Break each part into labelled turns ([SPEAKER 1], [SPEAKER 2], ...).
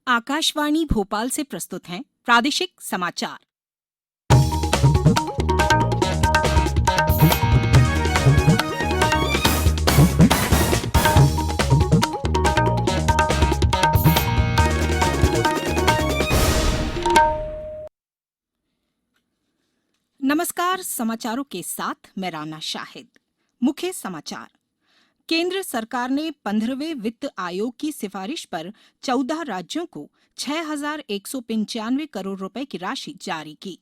[SPEAKER 1] आकाशवाणी भोपाल से प्रस्तुत हैं प्रादेशिक समाचार। नमस्कार, समाचारों के साथ मैं राना शाहिद। मुख्य समाचार। केंद्र सरकार ने 15वें वित्त आयोग की सिफारिश पर 14 राज्यों को 6,195 करोड़ रुपए की राशि जारी की।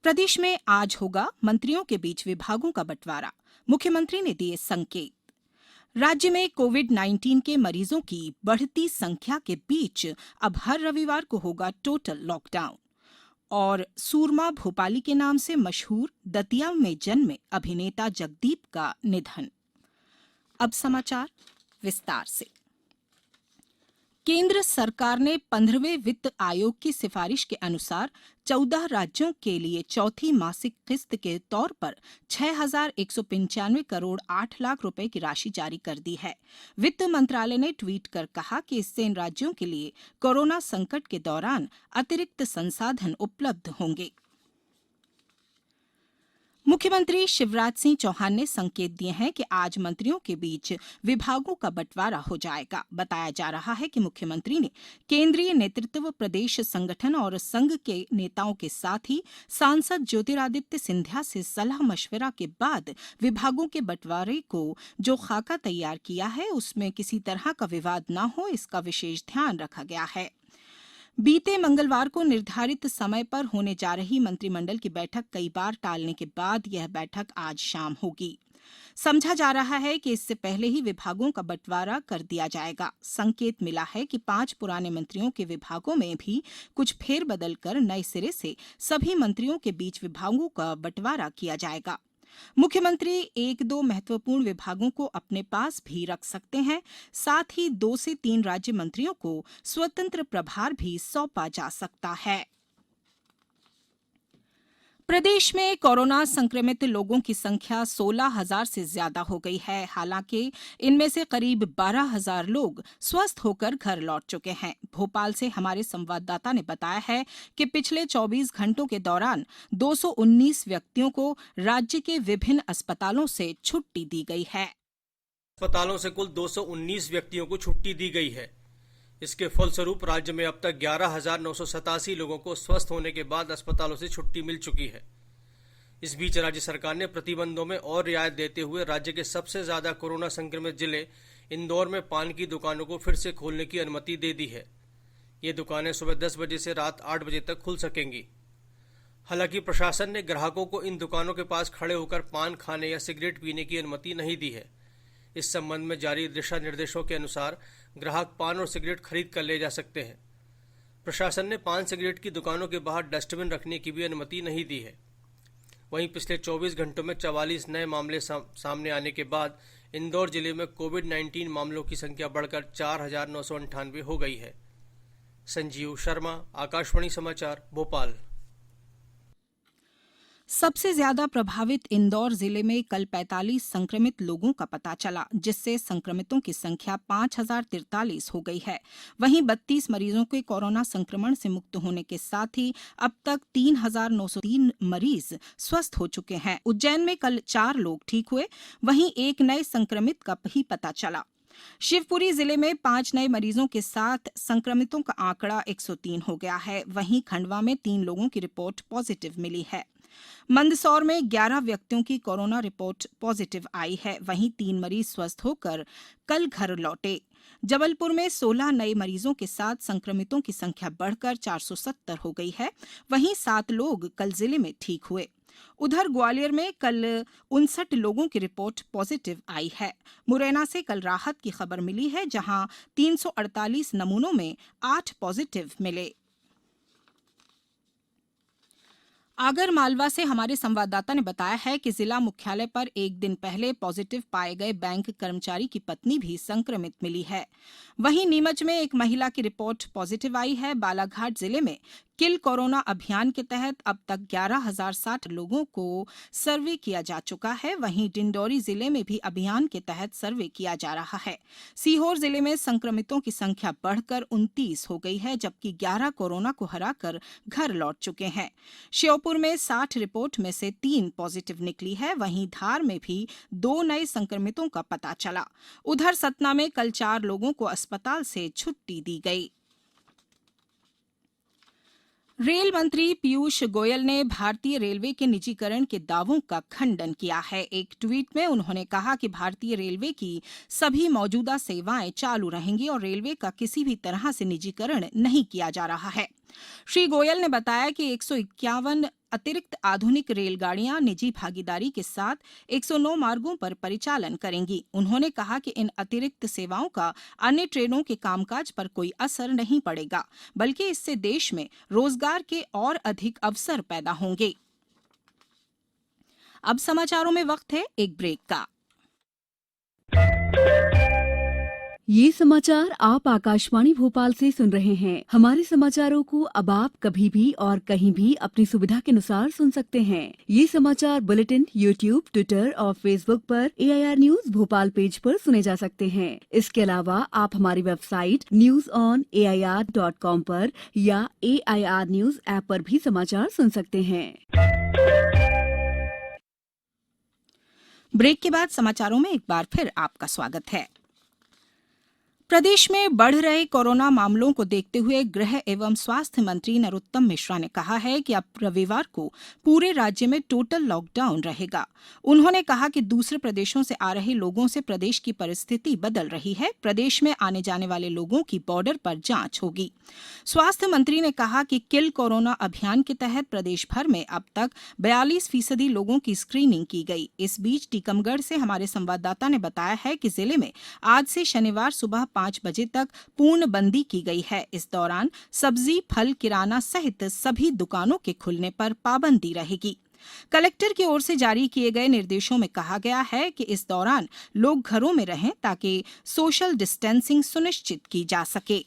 [SPEAKER 1] प्रदेश में आज होगा मंत्रियों के बीच विभागों का बंटवारा, मुख्यमंत्री ने दिए संकेत। राज्य में कोविड-19 के मरीजों की बढ़ती संख्या के बीच अब हर रविवार को होगा टोटल लॉकडाउन। और सूरमा भोपाली के नाम से मशहूर दतिया में जन्मे अभिनेता जगदीप का निधन। अब समाचार विस्तार से। केंद्र सरकार ने 15वें वित्त आयोग की सिफारिश के अनुसार 14 राज्यों के लिए चौथी मासिक किस्त के तौर पर 6,195 करोड़ 8 लाख रुपए की राशि जारी कर दी है। वित्त मंत्रालय ने ट्वीट कर कहा कि इससे इन राज्यों के लिए कोरोना संकट के दौरान अतिरिक्त संसाधन उपलब्ध होंगे। मुख्यमंत्री शिवराज सिंह चौहान ने संकेत दिए हैं कि आज मंत्रियों के बीच विभागों का बंटवारा हो जाएगा। बताया जा रहा है कि मुख्यमंत्री ने केंद्रीय नेतृत्व, प्रदेश संगठन और संघ के नेताओं के साथ ही सांसद ज्योतिरादित्य सिंधिया से सलाह मशविरा के बाद विभागों के बंटवारे को जो खाका तैयार किया है उसमें किसी तरह का विवाद न हो, इसका विशेष ध्यान रखा गया है। बीते मंगलवार को निर्धारित समय पर होने जा रही मंत्रिमंडल की बैठक कई बार टालने के बाद यह बैठक आज शाम होगी। समझा जा रहा है कि इससे पहले ही विभागों का बंटवारा कर दिया जाएगा। संकेत मिला है कि 5 पुराने मंत्रियों के विभागों में भी कुछ फेरबदल कर नए सिरे से सभी मंत्रियों के बीच विभागों का बंटवारा किया जाएगा। मुख्यमंत्री 1-2 महत्वपूर्ण विभागों को अपने पास भी रख सकते हैं। साथ ही 2 से 3 राज्य मंत्रियों को स्वतंत्र प्रभार भी सौंपा जा सकता है। प्रदेश में कोरोना संक्रमित लोगों की संख्या 16,000 से ज्यादा हो गई है। हालांकि इनमें से करीब 12,000 लोग स्वस्थ होकर घर लौट चुके हैं। भोपाल से हमारे संवाददाता ने बताया है कि पिछले 24 घंटों के दौरान 219 व्यक्तियों को राज्य के विभिन्न अस्पतालों से छुट्टी दी गई है।
[SPEAKER 2] अस्पतालों से कुल 219 व्यक्तियों को छुट्टी दी गई है। इसके फलस्वरूप राज्य में अब तक 11,987 लोगों को स्वस्थ होने के बाद अस्पतालों से छुट्टी मिल चुकी है। इस बीच राज्य सरकार ने प्रतिबंधों में और रियायत देते हुए राज्य के सबसे ज्यादा कोरोना संक्रमित जिले इंदौर में पान की दुकानों को फिर से खोलने की अनुमति दे दी है। ये दुकानें सुबह 10 बजे से रात 8 बजे तक खुल सकेंगी। हालांकि प्रशासन ने ग्राहकों को इन दुकानों के पास खड़े होकर पान खाने या सिगरेट पीने की अनुमति नहीं दी है। इस संबंध में जारी दिशा निर्देशों के अनुसार ग्राहक पान और सिगरेट खरीद कर ले जा सकते हैं। प्रशासन ने पान सिगरेट की दुकानों के बाहर डस्टबिन रखने की भी अनुमति नहीं दी है। वहीं पिछले 24 घंटों में 44 नए मामले सामने आने के बाद इंदौर जिले में कोविड-19 मामलों की संख्या बढ़कर 4,998 हो गई है। संजीव शर्मा, आकाशवाणी समाचार, भोपाल।
[SPEAKER 1] सबसे ज्यादा प्रभावित इंदौर जिले में कल 45 संक्रमित लोगों का पता चला, जिससे संक्रमितों की संख्या 5,043 हो गई है। वहीं 32 मरीजों के कोरोना संक्रमण से मुक्त होने के साथ ही अब तक 3,903 मरीज स्वस्थ हो चुके हैं। उज्जैन में कल 4 लोग ठीक हुए, वहीं एक नए संक्रमित का भी पता चला। शिवपुरी जिले में 5 नए मरीजों के साथ संक्रमितों का आंकड़ा 103 हो गया है। वहीं खंडवा में 3 लोगों की रिपोर्ट पॉजिटिव मिली है। मंदसौर में 11 व्यक्तियों की कोरोना रिपोर्ट पॉजिटिव आई है। वहीं 3 मरीज स्वस्थ होकर कल घर लौटे। जबलपुर में 16 नए मरीजों के साथ संक्रमितों की संख्या बढ़कर 470 हो गई है। वहीं 7 लोग कल जिले में ठीक हुए। उधर ग्वालियर में कल 59 लोगों की रिपोर्ट पॉजिटिव आई है। मुरैना से कल राहत की खबर मिली है, जहां 348 नमूनों में 8 पॉजिटिव मिले। आगर मालवा से हमारे संवाददाता ने बताया है कि जिला मुख्यालय पर एक दिन पहले पॉजिटिव पाए गए बैंक कर्मचारी की पत्नी भी संक्रमित मिली है। वहीं नीमच में एक महिला की रिपोर्ट पॉजिटिव आई है। बालाघाट जिले में किल कोरोना अभियान के तहत अब तक 11,060 लोगों को सर्वे किया जा चुका है। वहीं डिंडौरी जिले में भी अभियान के तहत सर्वे किया जा रहा है। सीहोर जिले में संक्रमितों की संख्या बढ़कर 29 हो गई है, जबकि 11 कोरोना को हराकर घर लौट चुके हैं। श्योपुर में 60 रिपोर्ट में से 3 पॉजिटिव निकली है। वहीं धार में भी 2 नए संक्रमितों का पता चला। उधर सतना में कल 4 लोगों को अस्पताल से छुट्टी दी गई। रेल मंत्री पीयूष गोयल ने भारतीय रेलवे के निजीकरण के दावों का खंडन किया है। एक ट्वीट में उन्होंने कहा कि भारतीय रेलवे की सभी मौजूदा सेवाएं चालू रहेंगी और रेलवे का किसी भी तरह से निजीकरण नहीं किया जा रहा है। श्री गोयल ने बताया कि 151 अतिरिक्त आधुनिक रेलगाड़ियां निजी भागीदारी के साथ 109 मार्गों पर परिचालन करेंगी। उन्होंने कहा कि इन अतिरिक्त सेवाओं का अन्य ट्रेनों के कामकाज पर कोई असर नहीं पड़ेगा, बल्कि इससे देश में रोजगार के और अधिक अवसर पैदा होंगे। अब समाचारों में वक्त है एक ब्रेक का।
[SPEAKER 3] ये समाचार आप आकाशवाणी भोपाल से सुन रहे हैं। हमारे समाचारों को अब आप कभी भी और कहीं भी अपनी सुविधा के अनुसार सुन सकते हैं। ये समाचार बुलेटिन यूट्यूब, ट्विटर और फेसबुक पर AIR न्यूज भोपाल पेज पर सुने जा सकते हैं। इसके अलावा आप हमारी वेबसाइट newsonair.com पर या AIR न्यूज ऐप पर भी समाचार सुन सकते हैं।
[SPEAKER 1] ब्रेक के बाद समाचारों में एक बार फिर आपका स्वागत है। प्रदेश में बढ़ रहे कोरोना मामलों को देखते हुए गृह एवं स्वास्थ्य मंत्री नरोत्तम मिश्रा ने कहा है कि अब रविवार को पूरे राज्य में टोटल लॉकडाउन रहेगा। उन्होंने कहा कि दूसरे प्रदेशों से आ रहे लोगों से प्रदेश की परिस्थिति बदल रही है। प्रदेश में आने जाने वाले लोगों की बॉर्डर पर जांच होगी। स्वास्थ्य मंत्री ने कहा कि किल कोरोना अभियान के तहत प्रदेश भर में अब तक 42% लोगों की स्क्रीनिंग की गई। इस बीच टीकमगढ़ से हमारे संवाददाता ने बताया है कि जिले में आज से शनिवार सुबह 5 बजे तक पूर्णबंदी की गई है। इस दौरान सब्जी, फल, किराना सहित सभी दुकानों के खुलने पर पाबंदी रहेगी। कलेक्टर की ओर से जारी किए गए निर्देशों में कहा गया है कि इस दौरान लोग घरों में रहें ताकि सोशल डिस्टेंसिंग सुनिश्चित की जा सके।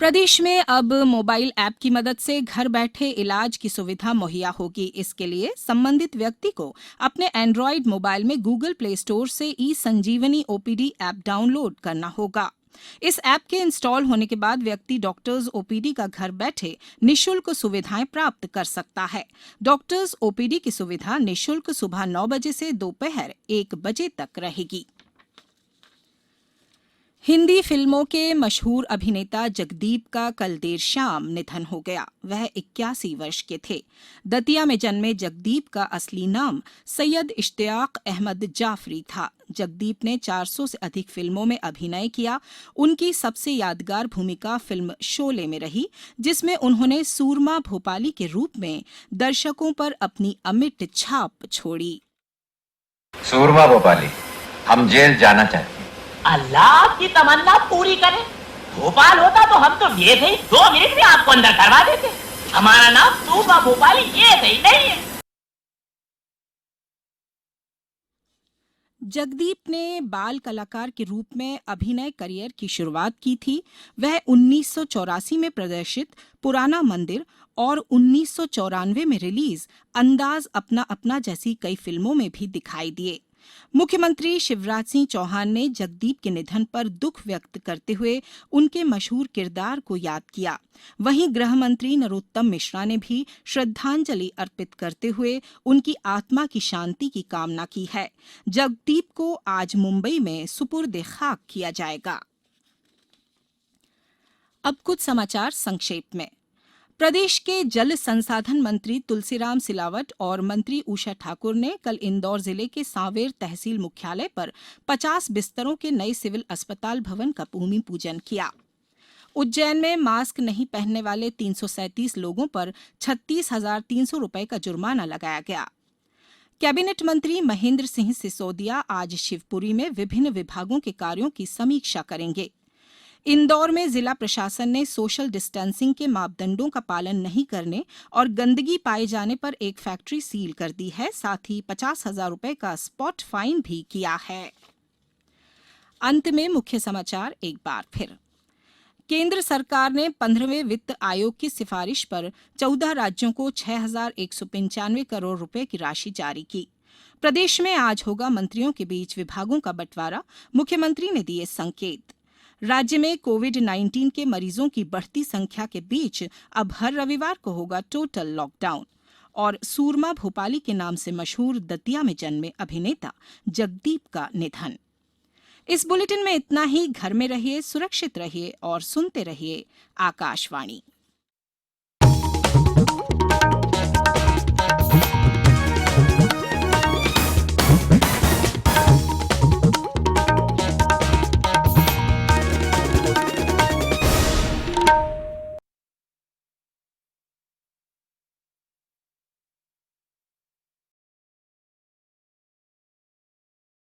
[SPEAKER 1] प्रदेश में अब मोबाइल ऐप की मदद से घर बैठे इलाज की सुविधा मुहैया होगी। इसके लिए संबंधित व्यक्ति को अपने एंड्रॉयड मोबाइल में गूगल प्ले स्टोर से ई-संजीवनी OPD ऐप डाउनलोड करना होगा। इस ऐप के इंस्टॉल होने के बाद व्यक्ति डॉक्टर्स OPD का घर बैठे निःशुल्क सुविधाएं प्राप्त कर सकता है। डॉक्टर्स OPD की सुविधा निःशुल्क सुबह 9 बजे से दोपहर 1 बजे तक रहेगी। हिंदी फिल्मों के मशहूर अभिनेता जगदीप का कल देर शाम निधन हो गया। वह 81 वर्ष के थे। दतिया में जन्मे जगदीप का असली नाम सैयद इश्तियाक अहमद जाफरी था। जगदीप ने 400 से अधिक फिल्मों में अभिनय किया। उनकी सबसे यादगार भूमिका फिल्म शोले में रही, जिसमें उन्होंने सूरमा भोपाली के रूप में दर्शकों पर अपनी अमिट छाप छोड़ी।
[SPEAKER 4] सूरमा भोपाली, हम जेल जाना चाहते हैं।
[SPEAKER 5] अल्लाह की तमन्ना पूरी करे। भोपाल होता तो हम तो ये थे 2 मिनट में आपको अंदर करवा देते। हमारा नाम सूरमा भोपाली ये सही नहीं है।
[SPEAKER 1] जगदीप ने बाल कलाकार के रूप में अभिनय करियर की शुरुआत की थी। वह 1984 में प्रदर्शित पुराना मंदिर और 1994 में रिलीज अंदाज अपना अपना जैसी कई फिल्मों में भी दिखाई दिए। मुख्यमंत्री शिवराज सिंह चौहान ने जगदीप के निधन पर दुख व्यक्त करते हुए उनके मशहूर किरदार को याद किया। वहीं गृह मंत्री नरोत्तम मिश्रा ने भी श्रद्धांजलि अर्पित करते हुए उनकी आत्मा की शांति की कामना की है। जगदीप को आज मुंबई में सुपुर्द खाक किया जाएगा। अब कुछ समाचार संक्षेप में। प्रदेश के जल संसाधन मंत्री तुलसीराम सिलावट और मंत्री उषा ठाकुर ने कल इंदौर जिले के सांवेर तहसील मुख्यालय पर 50 बिस्तरों के नए सिविल अस्पताल भवन का भूमि पूजन किया। उज्जैन में मास्क नहीं पहनने वाले 337 लोगों पर 36,300 रुपये का जुर्माना लगाया गया। कैबिनेट मंत्री महेंद्र सिंह सिसोदिया आज शिवपुरी में विभिन्न विभागों के कार्यों की समीक्षा करेंगे। इंदौर में जिला प्रशासन ने सोशल डिस्टेंसिंग के मापदंडों का पालन नहीं करने और गंदगी पाए जाने पर एक फैक्ट्री सील कर दी है। साथ ही 50,000 रुपये का स्पॉट फाइन भी किया है। अंत में मुख्य समाचार एक बार फिर। केंद्र सरकार ने 15वें वित्त आयोग की सिफारिश पर 14 राज्यों को 6,195 करोड़ रुपए की राशि जारी की। प्रदेश में आज होगा मंत्रियों के बीच विभागों का बंटवारा, मुख्यमंत्री ने दिए संकेत। राज्य में कोविड-19 के मरीजों की बढ़ती संख्या के बीच अब हर रविवार को होगा टोटल लॉकडाउन। और सूरमा भोपाली के नाम से मशहूर दतिया में जन्मे अभिनेता जगदीप का निधन। इस बुलेटिन में इतना ही। घर में रहिए, सुरक्षित रहिए और सुनते रहिए आकाशवाणी।